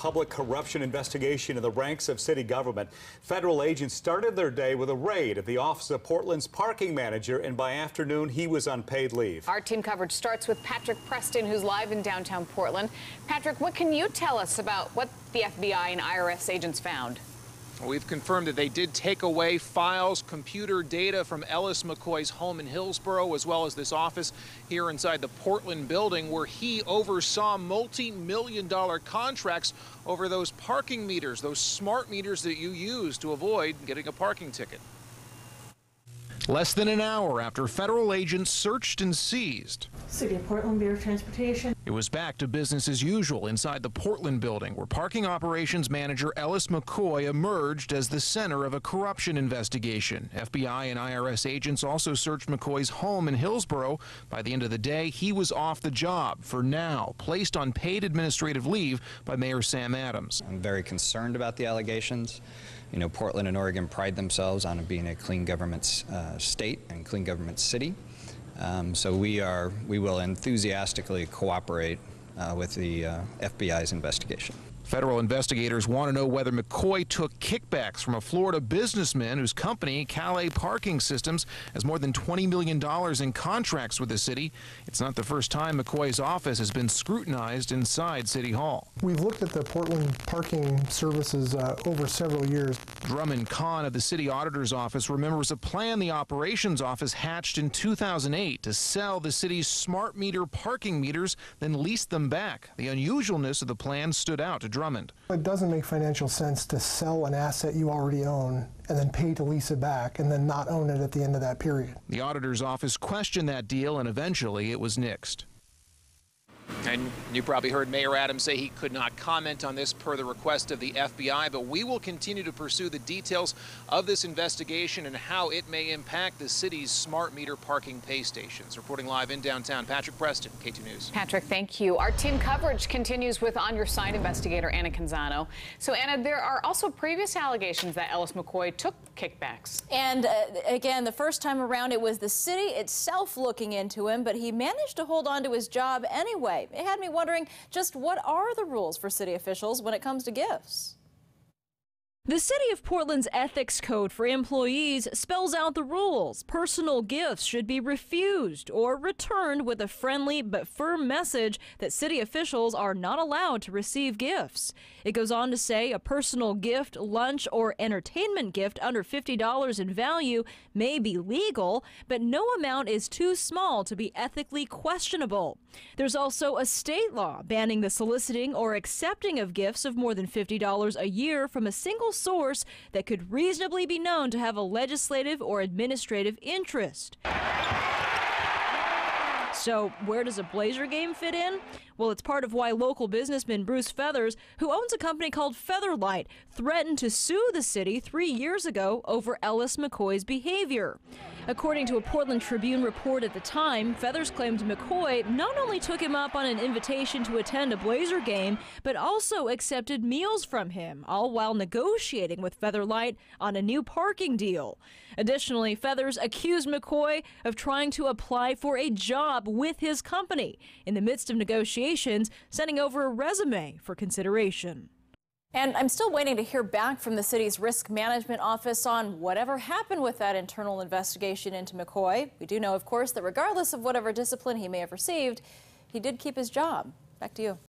public corruption investigation in the ranks of city government. Federal agents started their day with a raid at the office of Portland's parking manager, and by afternoon, he was on paid leave. Our team coverage starts with Patrick Preston, who's live in downtown Portland. Patrick, what can you tell us about what the FBI and IRS agents found? We've confirmed that they did take away files, computer data from Ellis McCoy's home in Hillsborough, as well as this office here inside the Portland building, where he oversaw multi-million-dollar contracts over those parking meters, those smart meters that you use to avoid getting a parking ticket. Less than an hour after federal agents searched and seized, City of Portland Bureau of Transportation. It was back to business as usual inside the Portland building, where parking operations manager Ellis McCoy emerged as the center of a corruption investigation. FBI and IRS agents also searched McCoy's home in Hillsborough. By the end of the day, he was off the job for now, placed on paid administrative leave by Mayor Sam Adams. I'm very concerned about the allegations. You know, Portland and Oregon pride themselves on being a clean government state and clean government city. So we will enthusiastically cooperate with the FBI's investigation. Federal investigators want to know whether McCoy took kickbacks from a Florida businessman whose company, Calais Parking Systems, has more than $20 million in contracts with the city. It's not the first time McCoy's office has been scrutinized inside City Hall. We've looked at the Portland parking services over several years. Drummond Kahn of the city auditor's office remembers a plan the operations office hatched in 2008 to sell the city's smart meter parking meters, then lease them back. The unusualness of the plan stood out to Drummond. It doesn't make financial sense to sell an asset you already own and then pay to lease it back and then not own it at the end of that period. The auditor's office questioned that deal, and eventually it was nixed. And you probably heard Mayor Adams say he could not comment on this per the request of the FBI, but we will continue to pursue the details of this investigation and how it may impact the city's smart meter parking pay stations. Reporting live in downtown, Patrick Preston, K2 News. Patrick, thank you. Our team coverage continues with On Your Side investigator Anna Canzano. So, Anna, there are also previous allegations that Ellis McCoy took kickbacks. And again, the first time around, it was the city itself looking into him, but he managed to hold on to his job anyway. It had me wondering just what are the rules for city officials when it comes to gifts? The City of Portland's ethics code for employees spells out the rules. Personal gifts should be refused or returned with a friendly but firm message that city officials are not allowed to receive gifts. It goes on to say a personal gift, lunch, or entertainment gift under $50 in value may be legal, but no amount is too small to be ethically questionable. There's also a state law banning the soliciting or accepting of gifts of more than $50 a year from a single source that could reasonably be known to have a legislative or administrative interest. So where does a Blazer game fit in? Well, it's part of why local businessman Bruce Feathers, who owns a company called Featherlight, threatened to sue the city 3 years ago over Ellis McCoy's behavior. According to a Portland Tribune report at the time, Feathers claimed McCoy not only took him up on an invitation to attend a Blazer game, but also accepted meals from him, all while negotiating with Featherlight on a new parking deal. Additionally, Feathers accused McCoy of trying to apply for a job with his company. In the midst of negotiations, sending over a resume for consideration. And I'm still waiting to hear back from the city's risk management office on whatever happened with that internal investigation into McCoy. We do know, of course, that regardless of whatever discipline he may have received, he did keep his job. Back to you.